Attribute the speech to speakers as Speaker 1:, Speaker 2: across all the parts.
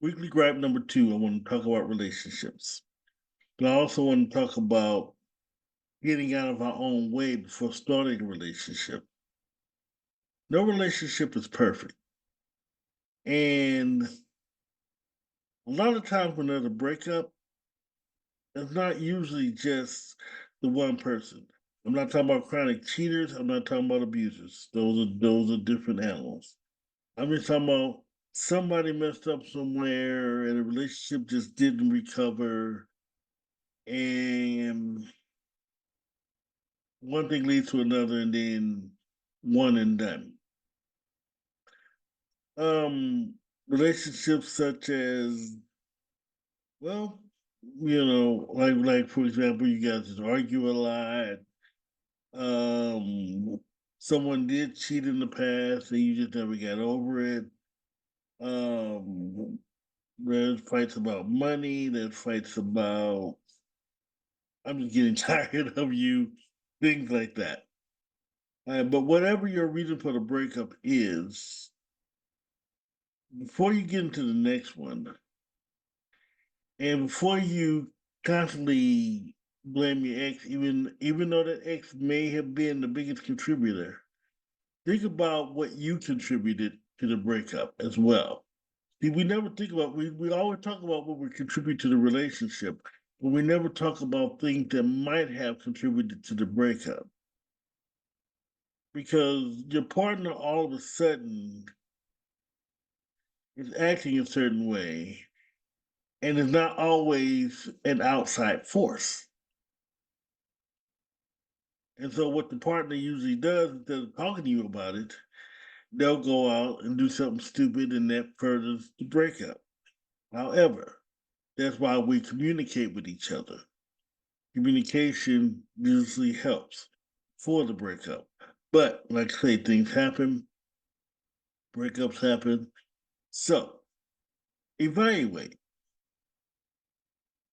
Speaker 1: Weekly gripe number two, I want to talk about relationships. But I also want to talk about getting out of our own way before starting a relationship. No relationship is perfect. And a lot of times when there's a breakup, it's not usually just the one person. I'm not talking about chronic cheaters. I'm not talking about abusers. Those are different animals. I'm just talking about somebody messed up somewhere and the relationship just didn't recover, and one thing leads to another, and then one and done. Relationships such as, well, like for example, you guys just argue a lot. Um, Someone did cheat in the past, and you just never got over it. Um, there's fights about money. There's fights about, I'm just getting tired of you. Things like that. But whatever your reason for the breakup is, before you get into the next one, and before you constantly blame your ex, even though that ex may have been the biggest contributor, think about what you contributed to the breakup as well. See, we never think about we always talk about what we contribute to the relationship, but we never talk about things that might have contributed to the breakup. Because your partner all of a sudden is acting a certain way and is not always an outside force. And so, what the partner usually does, instead of talking to you about it, they'll go out and do something stupid, and that furthers the breakup. However, that's why we communicate with each other. Communication usually helps for the breakup. But, like I say, things happen, breakups happen. So, evaluate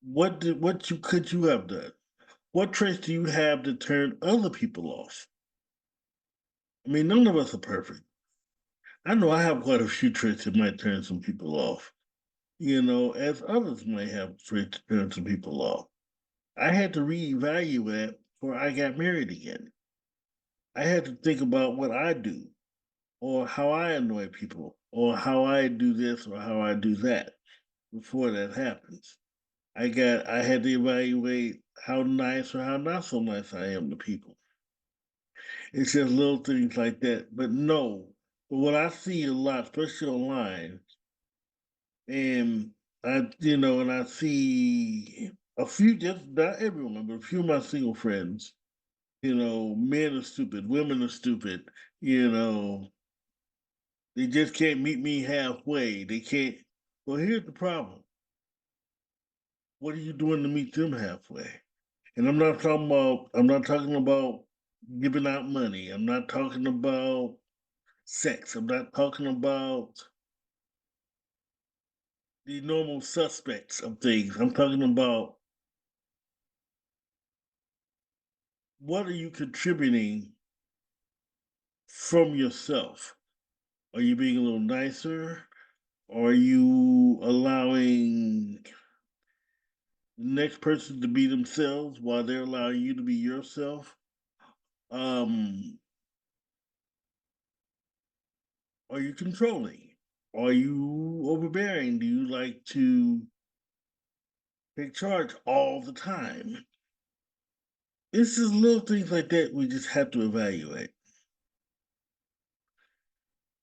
Speaker 1: what you could you have done. What traits do you have to turn other people off? I mean, none of us are perfect. I know I have quite a few traits that might turn some people off, as others might have traits to turn some people off. I had to reevaluate before I got married again. I had to think about what I do, or how I annoy people, or how I do this, or how I do that before that happens. I had to evaluate how nice or how not so nice I am to people. It's just little things like that. But no, but what I see a lot, especially online, and and I see a few, just not everyone, but a few of my single friends. Men are stupid, women are stupid. You know, they just can't meet me halfway. They can't. Well, here's the problem. What are you doing to meet them halfway? And I'm not talking about giving out money. I'm not talking about sex. I'm not talking about the normal suspects of things. I'm talking about, what are you contributing from yourself? Are you being a little nicer? Or are you allowing the next person to be themselves while they're allowing you to be yourself? Um, are you controlling? Are you overbearing? Do you like to take charge all the time? It's just little things like that we just have to evaluate.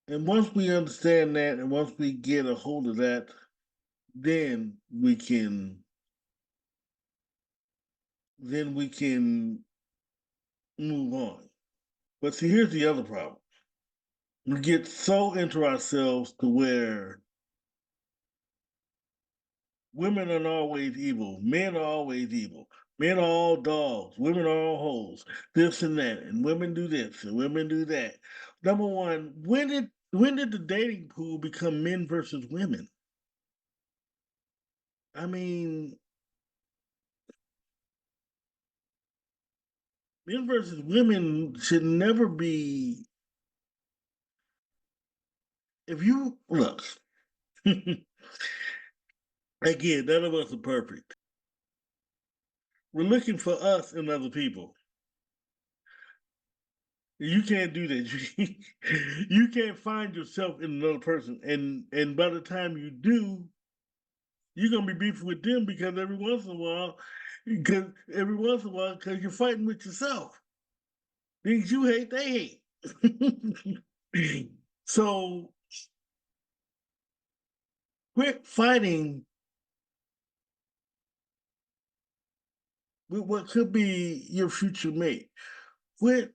Speaker 1: And once we understand that, and once we get a hold of that, then we can move on. But see, here's the other problem. We get so into ourselves to where women are always evil, men are always evil, men are all dogs, women are all hoes, this and that, and women do this and women do that. Number one, when did the dating pool become men versus women? I mean, men versus women should never be. If you look, Again, none of us are perfect. We're looking for us in other people. You can't do that. You can't find yourself in another person, and by the time you do, you're gonna be beefing with them because you're fighting with yourself. Things you hate, they hate. So quit fighting with what could be your future mate. Quit.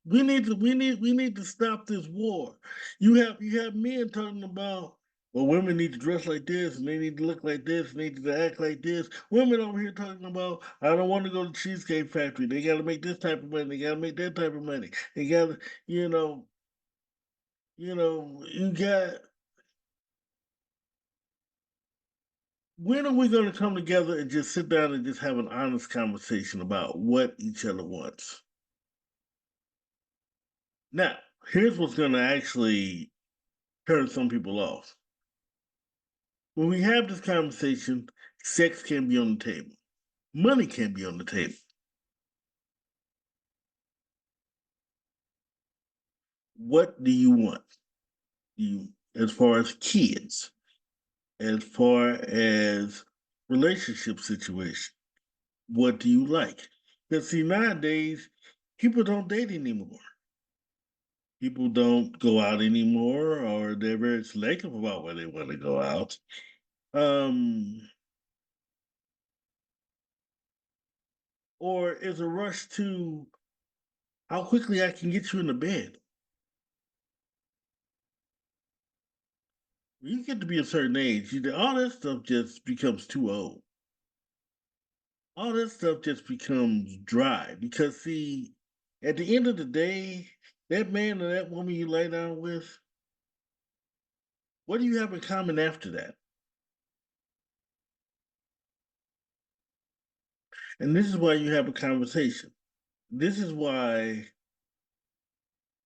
Speaker 1: We need to stop this war. You have men talking about, well, women need to dress like this and they need to look like this and they need to act like this. Women over here talking about, I don't want to go to the Cheesecake Factory. They got to make this type of money. They got to make that type of money. They got to, you know, you got. When are we going to come together and just sit down and just have an honest conversation about what each other wants? Now, here's what's going to actually turn some people off. When we have this conversation, sex can be on the table. Money can be on the table. What do you want? You, as far as kids, as far as relationship situation, what do you like? Because see, nowadays, people don't date anymore. People don't go out anymore, or they're very selective about where they want to go out. Um, or is a rush to how quickly I can get you in the bed. When you get to be a certain age, all that stuff just becomes too old. All that stuff just becomes dry because, see, at the end of the day, that man or that woman you lay down with, what do you have in common after that? And this is why you have a conversation. This is why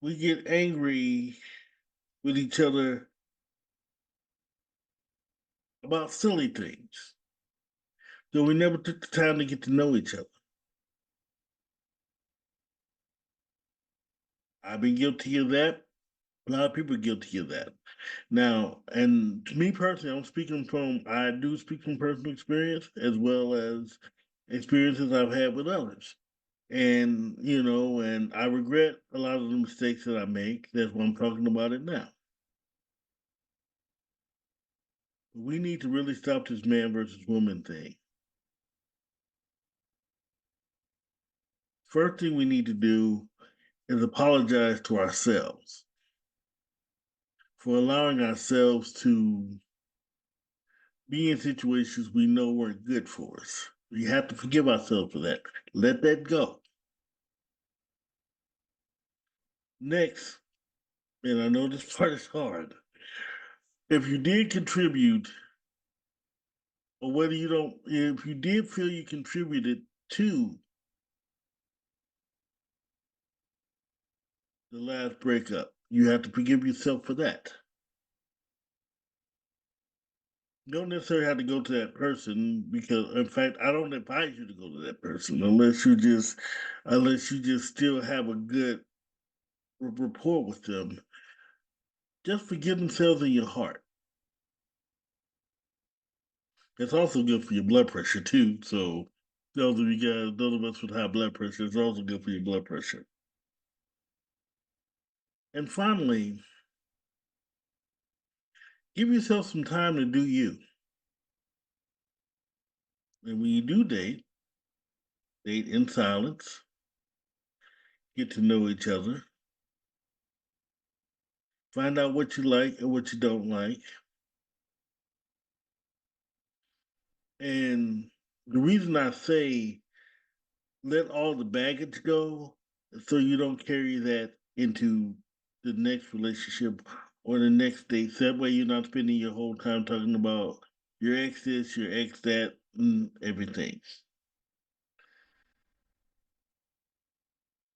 Speaker 1: we get angry with each other about silly things. So we never took the time to get to know each other. I've been guilty of that. A lot of people are guilty of that. Now, and to me personally, I do speak from personal experience as well as experiences I've had with others. And I regret a lot of the mistakes that I make. That's why I'm talking about it now. We need to really stop this man versus woman thing. First thing we need to do is apologize to ourselves for allowing ourselves to be in situations we know weren't good for us. We have to forgive ourselves for that. Let that go. Next, and I know this part is hard. If you did contribute, or whether you don't, if you did feel you contributed to the last breakup, you have to forgive yourself for that. You don't necessarily have to go to that person because, in fact, I don't advise you to go to that person unless you just still have a good rapport with them. Just forgive themselves in your heart. It's also good for your blood pressure too. So those of us with high blood pressure, it's also good for your blood pressure. And finally, give yourself some time to do you. And when you do date in silence, get to know each other, find out what you like and what you don't like. And the reason I say let all the baggage go so you don't carry that into the next relationship or the next date. So that way you're not spending your whole time talking about your ex this, your ex that, and everything.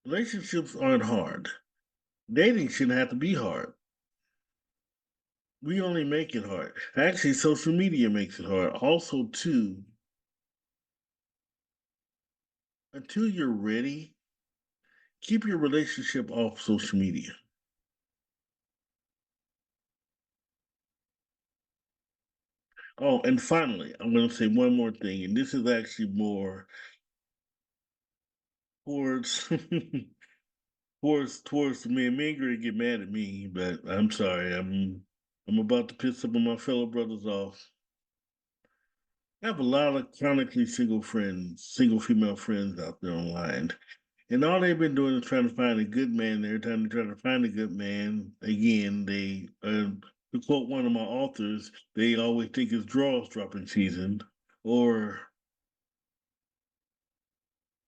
Speaker 1: Relationships aren't hard. Dating shouldn't have to be hard. We only make it hard. Actually, social media makes it hard. Also, too, until you're ready, keep your relationship off social media. Oh, and finally, I'm going to say one more thing, and this is actually more towards towards the men. Men gonna get mad at me, but I'm sorry. I'm about to piss some of my fellow brothers off. I have a lot of chronically single friends, single female friends out there online. And all they've been doing is trying to find a good man. Every time they try to find a good man, again, to quote one of my authors, they always think it's draws dropping season, or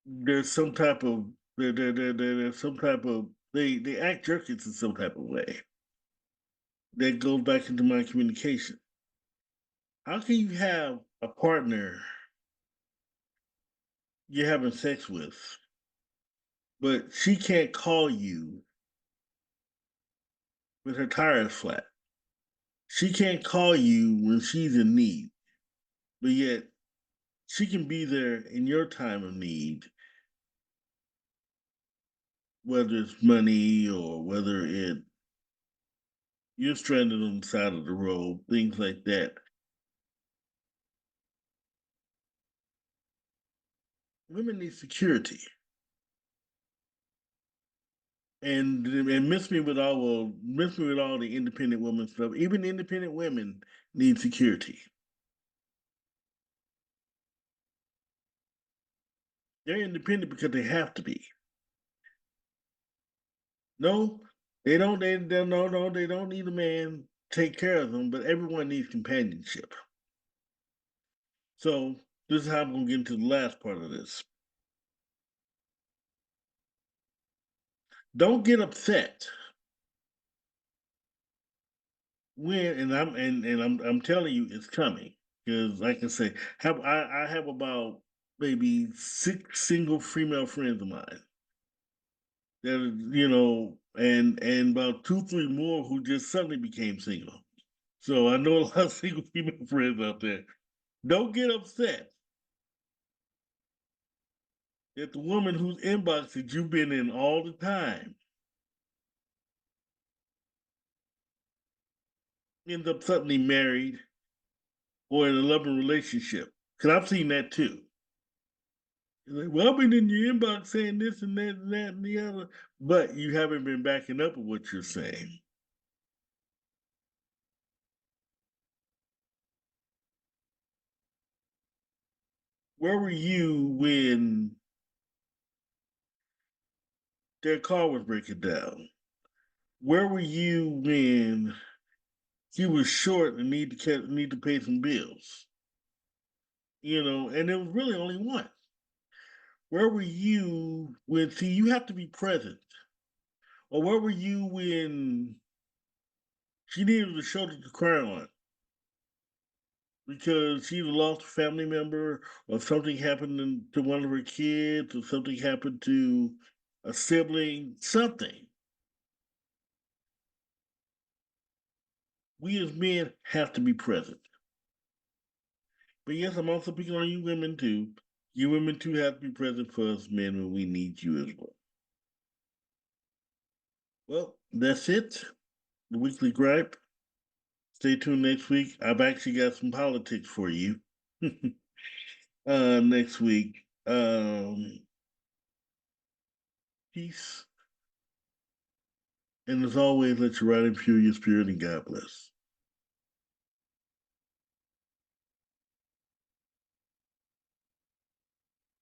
Speaker 1: there's some type of there's some type of they act jerkins in some type of way that goes back into my communication. How can you have a partner you're having sex with, but she can't call you with her tires flat? She can't call you when she's in need, but yet she can be there in your time of need, whether it's money or whether you're stranded on the side of the road, things like that. Women need security. And miss me with all the independent women stuff. Even independent women need security. They're independent because they have to be. No, they don't. No. They don't need a man to take care of them. But everyone needs companionship. So this is how I'm going to get into the last part of this. Don't get upset when, and I'm telling you, it's coming because, like I say, I have about maybe six single female friends of mine that and about two, three more who just suddenly became single. So I know a lot of single female friends out there. Don't get upset that the woman whose inbox that you've been in all the time ends up suddenly married or in a loving relationship. Because I've seen that too. Like, well, I've been in your inbox saying this and that and that and the other, but you haven't been backing up with what you're saying. Where were you when their car was breaking down? Where were you when he was short and need to pay some bills? And there was really only one. Where were you when? See, you have to be present. Or where were you when she needed a shoulder to cry on because she either lost a family member or something happened to one of her kids or something happened to a sibling, something. We as men have to be present. But yes, I'm also picking on you women too. You women too have to be present for us men when we need you as well. Well, that's it. The weekly gripe. Stay tuned next week. I've actually got some politics for you next week. Peace. And as always, let your writing fuel your spirit and God bless.